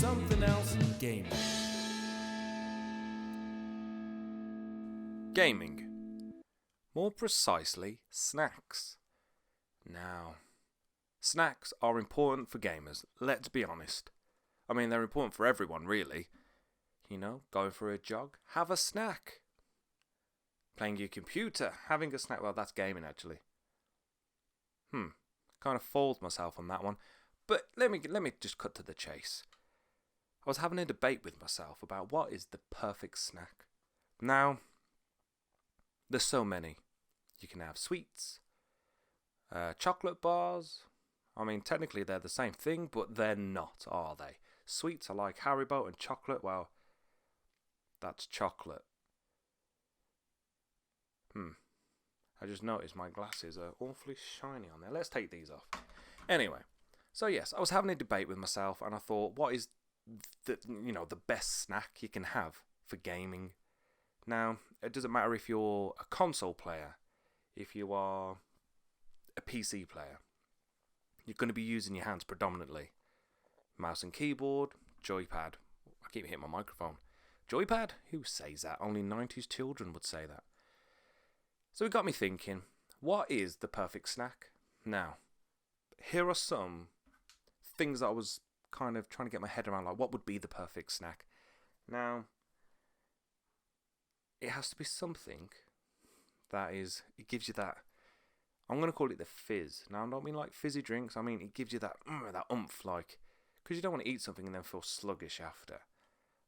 something else gaming. Gaming. More precisely, snacks. Now, snacks are important for gamers, let's be honest. I mean, they're important for everyone, really. You know, going for a jog, have a snack. Playing your computer, having a snack, well, that's gaming, actually. Kind of fooled myself on that one. But let me just cut to the chase. I was having a debate with myself about what is the perfect snack. Now, there's so many. You can have sweets, chocolate bars. I mean, technically they're the same thing, but they're not, are they? Sweets are like Haribo, and chocolate, well, that's chocolate. I just noticed my glasses are awfully shiny on there. Let's take these off. Anyway, so yes, I was having a debate with myself, and I thought, what is the best snack you can have for gaming? Now, it doesn't matter if you're a console player, if you are a PC player. You're going to be using your hands predominantly. Mouse and keyboard, joypad. I keep hitting my microphone. Joypad? Who says that? Only 90s children would say that. So it got me thinking, what is the perfect snack? Now, here are some things that I was kind of trying to get my head around, like what would be the perfect snack? Now, it has to be something that it gives you that, I'm going to call it the fizz. Now, I don't mean like fizzy drinks, I mean it gives you that oomph, like, because you don't want to eat something and then feel sluggish after.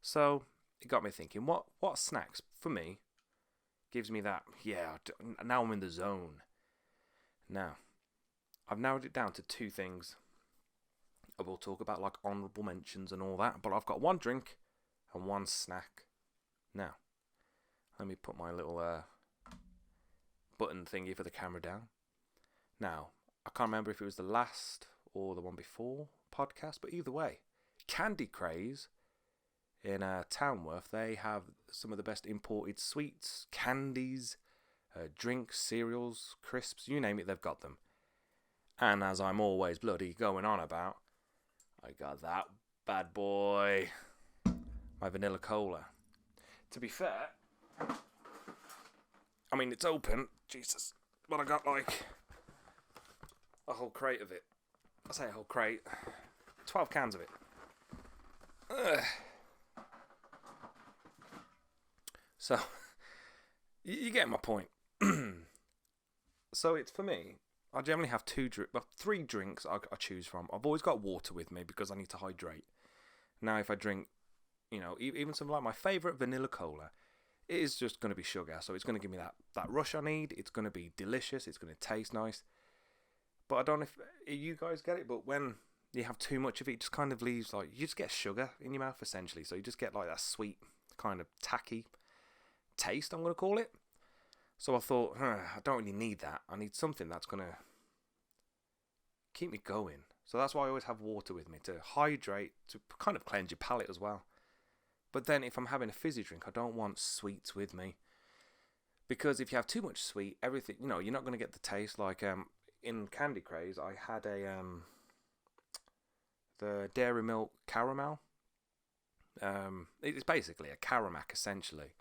So, it got me thinking, what snacks, for me, gives me that, now I'm in the zone. Now, I've narrowed it down to two things. I will talk about like honourable mentions and all that, but I've got one drink and one snack. Now, let me put my little button thingy for the camera down. Now, I can't remember if it was the last or the one before podcast, but either way, Kandy Kraze in Townworth, they have some of the best imported sweets, candies, drinks, cereals, crisps, you name it, they've got them. And as I'm always bloody going on about, I got that bad boy, my vanilla cola. To be fair, I mean, it's open, Jesus, but I got like a whole crate of it. I say a whole crate, 12 cans of it. Ugh. So, you get my point. So it's for me, I generally have three drinks I choose from. I've always got water with me because I need to hydrate. Now, if I drink, even something like my favourite vanilla cola, it is just going to be sugar. So it's going to give me that rush I need. It's going to be delicious. It's going to taste nice. But I don't know if you guys get it, but when you have too much of it, it just kind of leaves, like, you just get sugar in your mouth, essentially. So you just get like that sweet, kind of tacky taste, I'm going to call it. So I thought, I don't really need that. I need something that's going to keep me going. So that's why I always have water with me, to hydrate, to kind of cleanse your palate as well. But then if I'm having a fizzy drink, I don't want sweets with me. Because if you have too much sweet, everything, you're not going to get the taste. Like in Kandy Kraze, I had the Dairy Milk Caramel. It's basically a Caramac, essentially.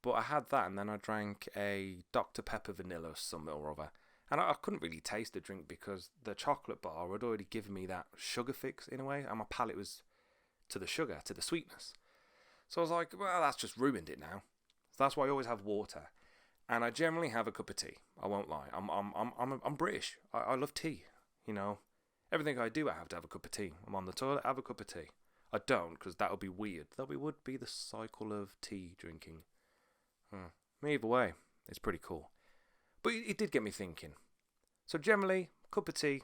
But I had that, and then I drank a Dr. Pepper Vanilla something or other. And I couldn't really taste the drink because the chocolate bar had already given me that sugar fix in a way, and my palate was to the sugar, to the sweetness. So I was like, well, that's just ruined it now. So that's why I always have water. And I generally have a cup of tea. I won't lie. I'm British. I love tea. Everything I do, I have to have a cup of tea. I'm on the toilet, I have a cup of tea. I don't, because that would be weird. That would be the cycle of tea drinking. Either way, it's pretty cool. But it did get me thinking. So generally, cup of tea.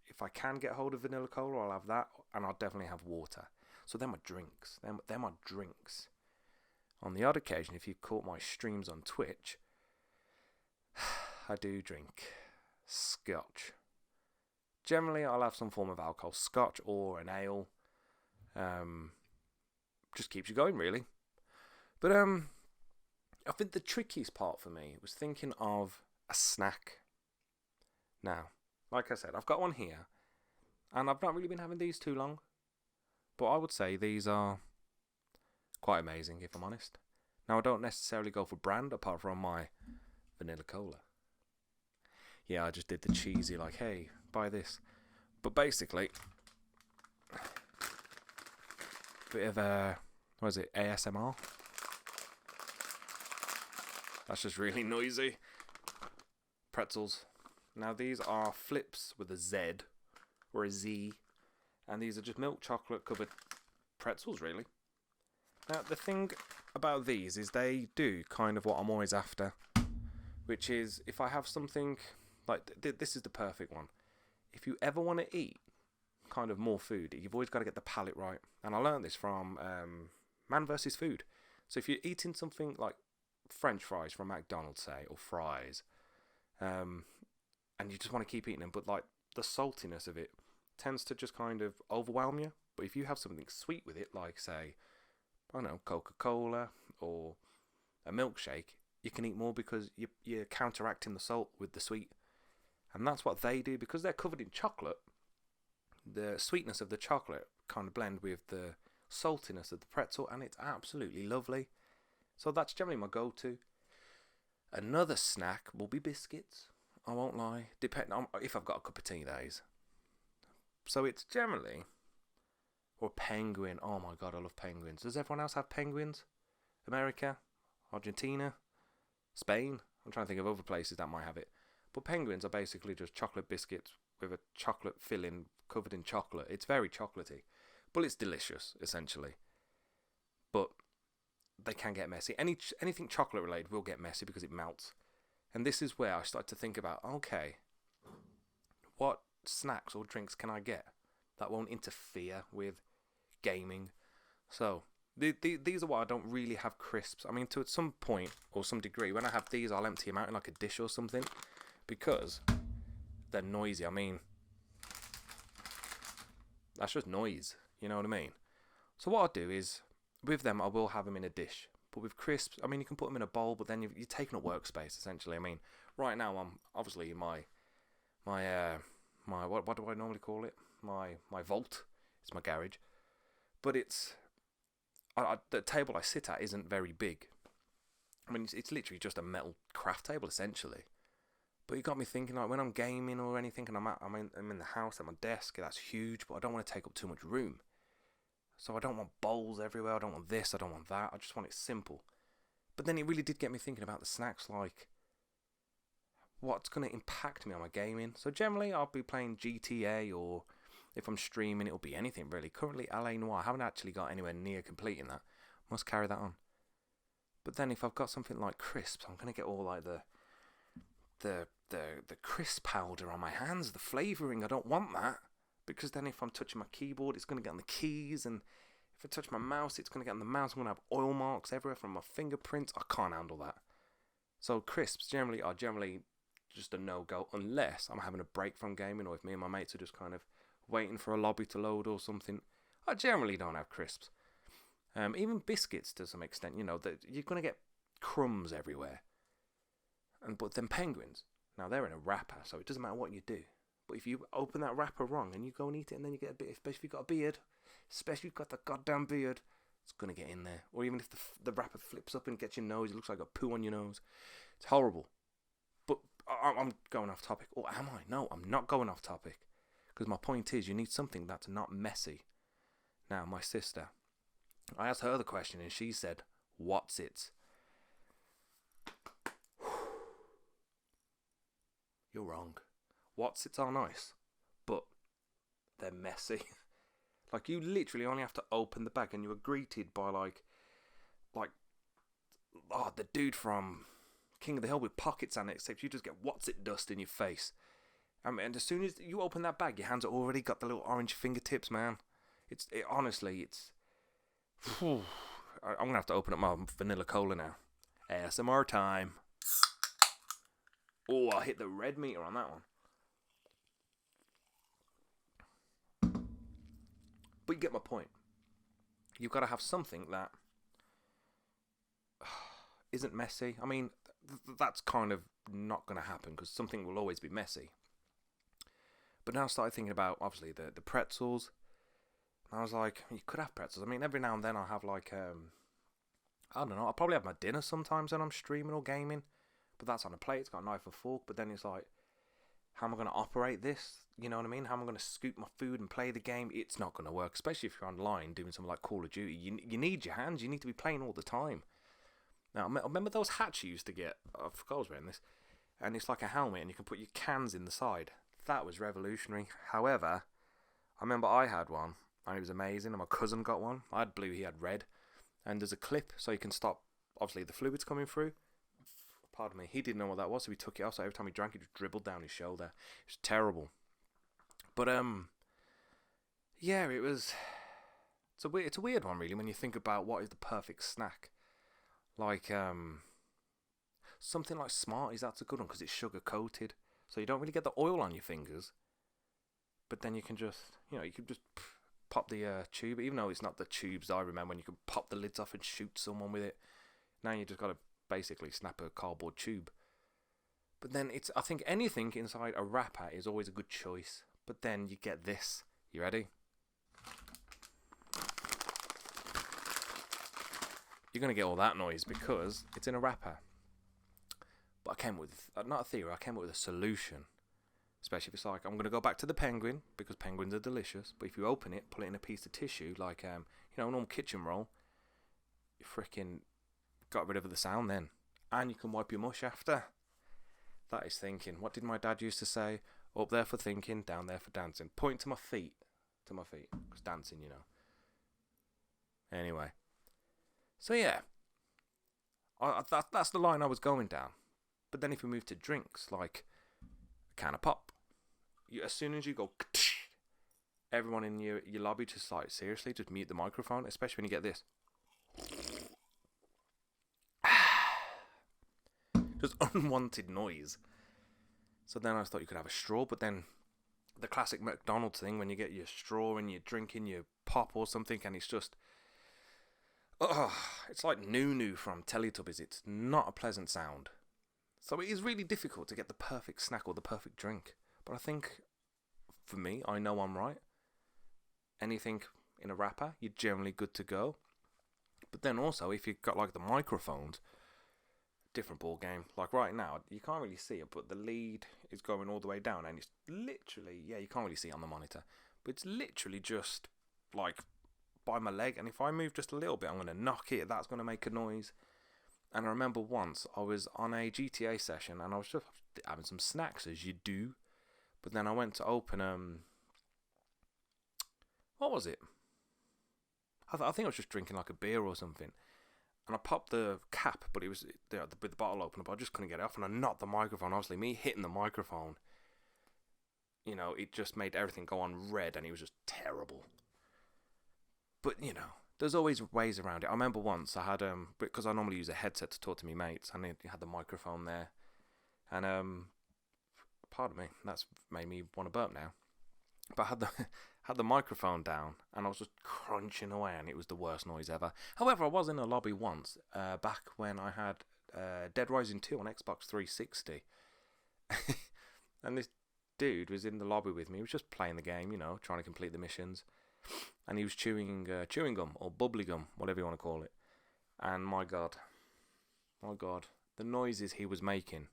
If I can get hold of vanilla cola, I'll have that, and I'll definitely have water. So they're my drinks. They're my drinks. On the odd occasion, if you've caught my streams on Twitch, I do drink scotch. Generally, I'll have some form of alcohol, scotch or an ale. Just keeps you going, really. But I think the trickiest part for me was thinking of a snack. Now, like I said, I've got one here, and I've not really been having these too long. But I would say these are quite amazing, if I'm honest. Now, I don't necessarily go for brand apart from my vanilla cola. Yeah, I just did the cheesy, like, hey, buy this. But basically, bit of what is it, ASMR? That's just really noisy. Pretzels. Now, these are flips with a Z or a Z. And these are just milk chocolate covered pretzels, really. Now, the thing about these is they do kind of what I'm always after, which is if I have something like this is the perfect one. If you ever want to eat kind of more food, you've always got to get the palate right. And I learned this from Man vs. Food. So if you're eating something like French fries from McDonald's, say, or fries, and you just want to keep eating them, but like the saltiness of it tends to just kind of overwhelm you. But if you have something sweet with it, like say, I don't know, Coca-Cola or a milkshake, you can eat more because you're counteracting the salt with the sweet. And that's what they do because they're covered in chocolate. The sweetness of the chocolate kind of blend with the saltiness of the pretzel, and it's absolutely lovely. So that's generally my go-to. Another snack will be biscuits. I won't lie, depending on if I've got a cup of tea, that is. So it's generally, or penguin. Oh my god, I love penguins. Does everyone else have penguins? America, Argentina, Spain. I'm trying to think of other places that might have it. But penguins are basically just chocolate biscuits with a chocolate filling covered in chocolate. It's very chocolatey, but it's delicious, essentially. But they can get messy. Anything chocolate related will get messy because it melts. And this is where I start to think about, okay, what snacks or drinks can I get that won't interfere with gaming? So these are why I don't really have crisps. I mean, to some point or some degree, when I have these, I'll empty them out in like a dish or something because they're noisy. I mean, that's just noise. You know what I mean? So what I'll do is, with them, I will have them in a dish. But with crisps, I mean, you can put them in a bowl, but then you're taking up workspace, essentially. I mean, right now, I'm obviously in my what do I normally call it? My vault. It's my garage. But it's, the table I sit at isn't very big. I mean, it's literally just a metal craft table, essentially. But it got me thinking, like, when I'm gaming or anything, and I'm in the house at my desk, that's huge, but I don't want to take up too much room. So I don't want bowls everywhere, I don't want this, I don't want that, I just want it simple. But then it really did get me thinking about the snacks, like, what's going to impact me on my gaming? So generally, I'll be playing GTA, or if I'm streaming, it'll be anything, really. Currently, LA Noire, I haven't actually got anywhere near completing that. Must carry that on. But then if I've got something like crisps, I'm going to get all, like, the crisp powder on my hands, the flavouring, I don't want that. Because then if I'm touching my keyboard, it's going to get on the keys. And if I touch my mouse, it's going to get on the mouse. I'm going to have oil marks everywhere from my fingerprints. I can't handle that. So crisps are generally just a no-go. Unless I'm having a break from gaming. Or if me and my mates are just kind of waiting for a lobby to load or something. I generally don't have crisps. Even biscuits to some extent. You know, you're going to get crumbs everywhere. But then penguins. Now they're in a wrapper. So it doesn't matter what you do. But if you open that wrapper wrong and you go and eat it and then you get a bit, especially if you've got a beard, especially if you've got the goddamn beard, it's going to get in there. Or even if the wrapper flips up and gets your nose, it looks like a poo on your nose. It's horrible. But I'm going off topic. Or am I? No, I'm not going off topic. Because my point is, you need something that's not messy. Now, my sister, I asked her the question and she said, what's it? You're wrong. What's-its are nice, but they're messy. Like, you literally only have to open the bag and you are greeted by, like, the dude from King of the Hill with pockets on it, except you just get what's-it dust in your face. And as soon as you open that bag, your hands are already got the little orange fingertips, man. Honestly, it's... I'm going to have to open up my vanilla cola now. ASMR time. Oh, I hit the red meter on that one. But you get my point. You've got to have something that isn't messy. I mean, that's kind of not going to happen because something will always be messy. But now I started thinking about, obviously, the pretzels. And I was like, you could have pretzels. I mean, every now and then I'll have like, I don't know, I'll probably have my dinner sometimes when I'm streaming or gaming. But that's on a plate, it's got a knife and fork. But then it's like, how am I going to operate this? You know what I mean? How am I going to scoop my food and play the game? It's not going to work, especially if you're online doing something like Call of Duty. You need your hands. You need to be playing all the time. Now, I remember those hats you used to get. I forgot I was wearing this. And it's like a helmet, and you can put your cans in the side. That was revolutionary. However, I remember I had one, and it was amazing. And my cousin got one. I had blue, he had red. And there's a clip, so you can stop, obviously, the fluids coming through. Pardon me. He didn't know what that was, so he took it off. So every time he drank, it just dribbled down his shoulder. It was terrible. But yeah, it was. It's a weird one, really, when you think about what is the perfect snack. Like something like Smarties. That's a good one because it's sugar coated, so you don't really get the oil on your fingers. But then you can just, you can just pop the tube, even though it's not the tubes I remember when you could pop the lids off and shoot someone with it. Now you just got to basically snap a cardboard tube. But then I think anything inside a wrapper is always a good choice. But then you get this. You ready? You're going to get all that noise because it's in a wrapper. But I came with, not a theory, I came up with a solution. Especially if it's like, I'm going to go back to the penguin because penguins are delicious. But if you open it, pull it in a piece of tissue, like, a normal kitchen roll, you freaking got rid of the sound then. And you can wipe your mush after. That is thinking. What did my dad used to say? Up there for thinking, down there for dancing. Point to my feet. Because dancing, Anyway. So yeah. That's the line I was going down. But then if we move to drinks, like a can of pop. As soon as you go, everyone in your lobby just like, seriously, just mute the microphone. Especially when you get this. Just unwanted noise. So then I thought you could have a straw, but then the classic McDonald's thing when you get your straw and you're drinking your pop or something, and it's just, it's like Nunu from Teletubbies. It's not a pleasant sound. So it is really difficult to get the perfect snack or the perfect drink. But I think, for me, I know I'm right. Anything in a wrapper, you're generally good to go. But then also, if you've got like the microphones, different ball game. Like right now, you can't really see it, but the lead is going all the way down, and it's literally, you can't really see it on the monitor, but it's literally just like by my leg, and if I move just a little bit, I'm going to knock it. That's going to make a noise. And I remember once I was on a GTA session, and I was just having some snacks, as you do, but then I went to open what was it? I think I was just drinking like a beer or something. And I popped the cap, but it was with the bottle open, but I just couldn't get it off. And I knocked the microphone. Obviously, me hitting the microphone, it just made everything go on red, and it was just terrible. But, there's always ways around it. I remember once I had, because I normally use a headset to talk to me mates, and it had the microphone there. And, pardon me, that's made me want to burp now. But I had the microphone down, and I was just crunching away, and it was the worst noise ever. However, I was in a lobby once, back when I had Dead Rising 2 on Xbox 360. And this dude was in the lobby with me. He was just playing the game, trying to complete the missions. And he was chewing gum, or bubbly gum, whatever you want to call it. And my God, the noises he was making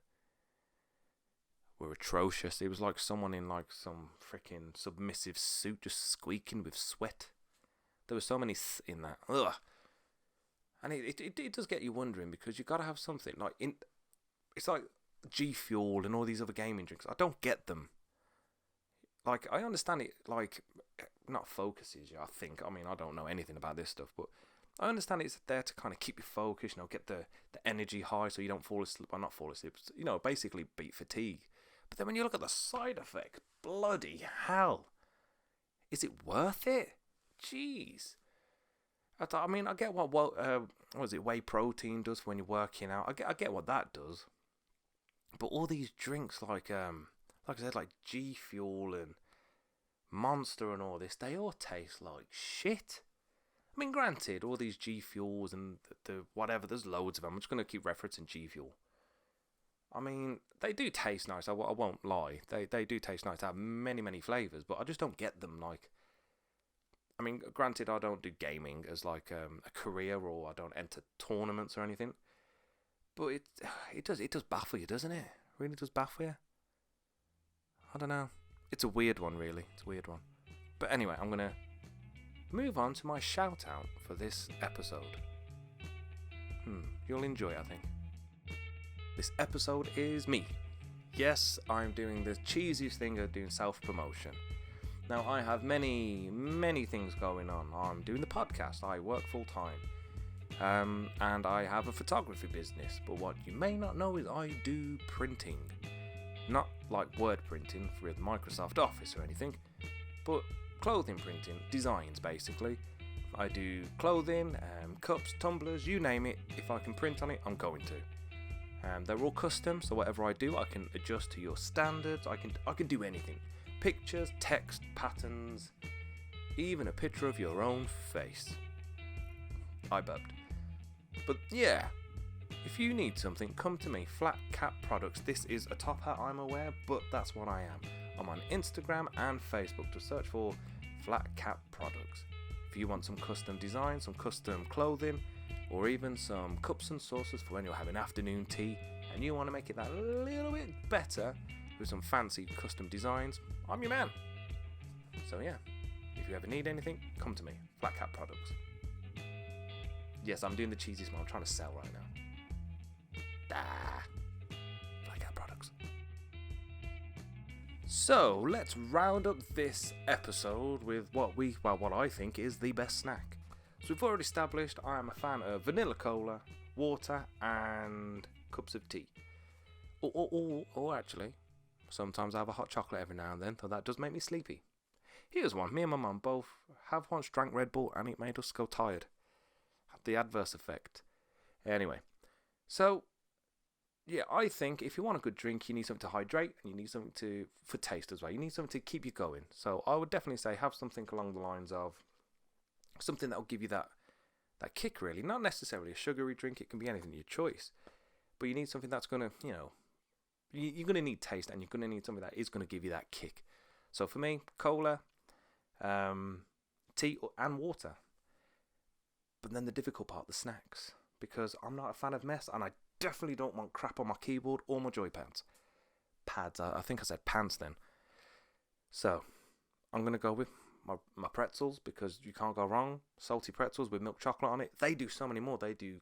were atrocious. It was like someone in like some freaking submissive suit just squeaking with sweat. There were so many in that. Ugh. And it does get you wondering, because you got to have something like it's like G Fuel and all these other gaming drinks. I don't get them. Like, I understand it, like, not focuses you, I think. I mean, I don't know anything about this stuff, but I understand it's there to kind of keep you focused, get the energy high so you don't fall asleep. Well, not fall asleep, basically beat fatigue. But then when you look at the side effects, bloody hell, is it worth it? Jeez. I mean, I get what was it, whey protein does when you're working out. I get what that does. But all these drinks like I said, like G Fuel and Monster and all this, they all taste like shit. I mean, granted, all these G Fuels and the whatever, there's loads of them. I'm just going to keep referencing G Fuel. I mean, they do taste nice. I won't lie. They do taste nice. They have many, many flavours, but I just don't get them. Like, I mean, granted, I don't do gaming as like a career, or I don't enter tournaments or anything. But it does baffle you, doesn't it? It really does baffle you. I don't know. It's a weird one, really. It's a weird one. But anyway, I'm gonna move on to my shout out for this episode. You'll enjoy it, I think. This episode is me. Yes, I'm doing the cheesiest thing of doing self-promotion. Now, I have many things going on. I'm doing the podcast. I work full-time. And I have a photography business. But what you may not know is I do printing. Not like word printing for Microsoft Office or anything, but clothing printing, designs basically. I do clothing, cups, tumblers, you name it. If I can print on it, I'm going to. They're all custom, so whatever I do, I can adjust to your standards. I can do anything. Pictures, text, patterns, even a picture of your own face. I burped. But yeah, if you need something, come to me, Flat Cap Products. This is a top hat, I'm aware, but that's what I am. I'm on Instagram and Facebook to search for Flat Cap Products. If you want some custom designs, some custom clothing, or even some cups and saucers for when you're having afternoon tea and you want to make it that little bit better with some fancy custom designs, I'm your man. So yeah, if you ever need anything, come to me, Flat Cap Products. Yes, I'm doing the cheesy smile. I'm trying to sell right now. Flat Cap Products. So let's round up this episode with what I think is the best snack. So we've already established I am a fan of vanilla cola, water, and cups of tea. Or actually, sometimes I have a hot chocolate every now and then, though that does make me sleepy. Here's one. Me and my mum both have once drank Red Bull and it made us go tired. The adverse effect. Anyway, so yeah, I think if you want a good drink, you need something to hydrate and you need something for taste as well. You need something to keep you going. So I would definitely say have something along the lines of something that will give you that kick, really. Not necessarily a sugary drink. It can be anything your choice. But you need something that's going to, you're going to need taste and you're going to need something that is going to give you that kick. So for me, cola, tea and water. But then the difficult part, the snacks. Because I'm not a fan of mess and I definitely don't want crap on my keyboard or my joypads. Pads, I think I said pants then. So, I'm going to go with my pretzels because you can't go wrong. Salty pretzels with milk chocolate on it. They do so many more. They do,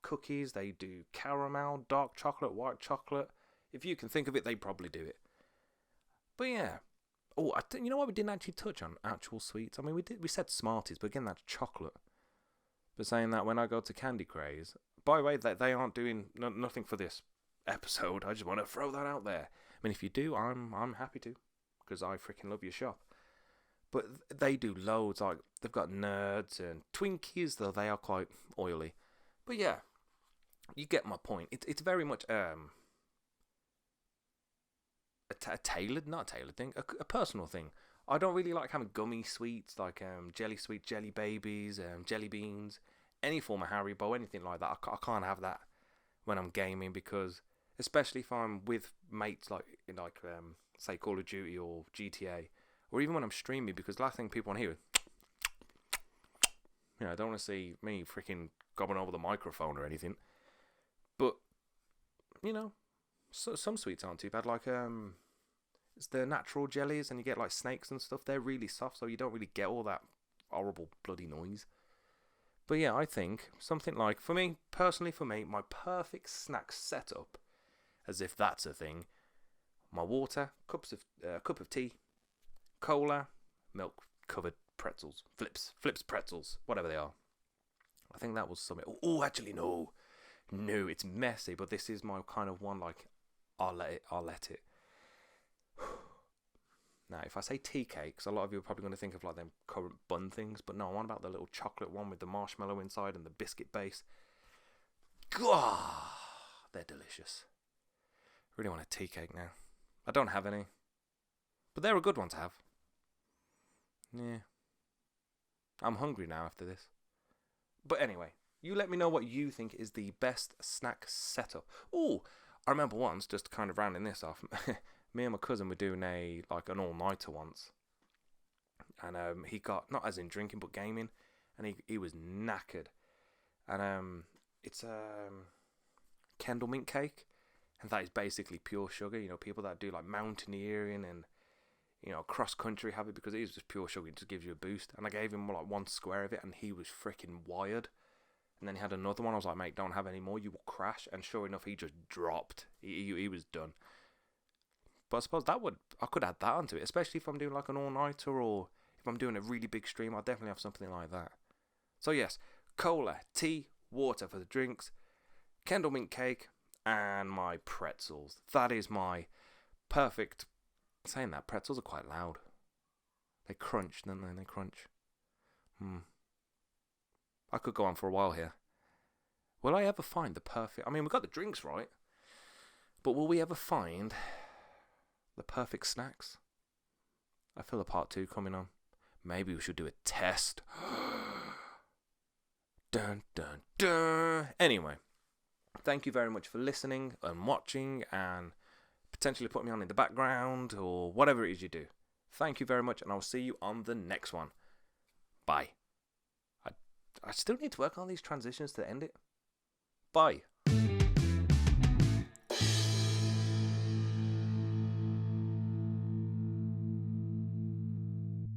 cookies. They do caramel, dark chocolate, white chocolate. If you can think of it, they probably do it. But yeah. Oh, you know what? We didn't actually touch on actual sweets. I mean, we said Smarties, but again, that's chocolate. But saying that, when I go to Kandy Kraze, by the way, they aren't doing nothing for this episode. I just want to throw that out there. I mean, if you do, I'm happy to, because I freaking love your shop. But they do loads. Like they've got Nerds and Twinkies, though they are quite oily. But yeah, you get my point. It's very much a tailored, not a tailored thing, a personal thing. I don't really like having gummy sweets like jelly sweets, jelly babies, jelly beans, any form of Haribo, anything like that. I can't have that when I'm gaming because, especially if I'm with mates like say Call of Duty or GTA, or even when I'm streaming, because the last thing people want to hear is, I don't want to see me freaking gobbling over the microphone or anything. But so, some sweets aren't too bad. Like it's the natural jellies, and you get like snakes and stuff. They're really soft, so you don't really get all that horrible bloody noise. But yeah, I think something like, for me, my perfect snack setup, as if that's a thing, my water, cup of tea, cola, milk covered pretzels, flips pretzels, whatever they are. I think that was something. Oh, actually no, it's messy, but this is my kind of one. Like, I'll let it. Now, if I say tea cakes, a lot of you are probably going to think of like them currant bun things, but no, I'm on about the little chocolate one with the marshmallow inside and the biscuit base. God, they're delicious. Really want a tea cake now. I don't have any, but they're a good one to have. Yeah. I'm hungry now after this. But anyway, you let me know what you think is the best snack setup. Oh, I remember once, just kind of rounding this off, me and my cousin were doing an all-nighter once. and he got, not as in drinking but gaming, and he was knackered. And it's Kendall mint cake, and that is basically pure sugar. You know, people that do like mountaineering and, you know, cross country have it because it is just pure sugar. It just gives you a boost. And I gave him like one square of it, and he was freaking wired. And then he had another one. I was like, mate, don't have any more. You will crash. And sure enough, he just dropped. He was done. But I suppose I could add that onto it, especially if I'm doing like an all-nighter, or if I'm doing a really big stream. I'll definitely have something like that. So yes, cola, tea, water for the drinks, Kendall mint cake, and my pretzels. That is my perfect. Saying that, pretzels are quite loud. They crunch, don't they? They crunch. I could go on for a while here. Will I ever find the perfect... I mean, we got the drinks right, but will we ever find the perfect snacks? I feel a part 2 coming on. Maybe we should do a test. Dun, dun, dun. Anyway, thank you very much for listening and watching and potentially putting me on in the background or whatever it is you do. Thank you very much, and I'll see you on the next one. Bye. I still need to work on these transitions to end it. Bye.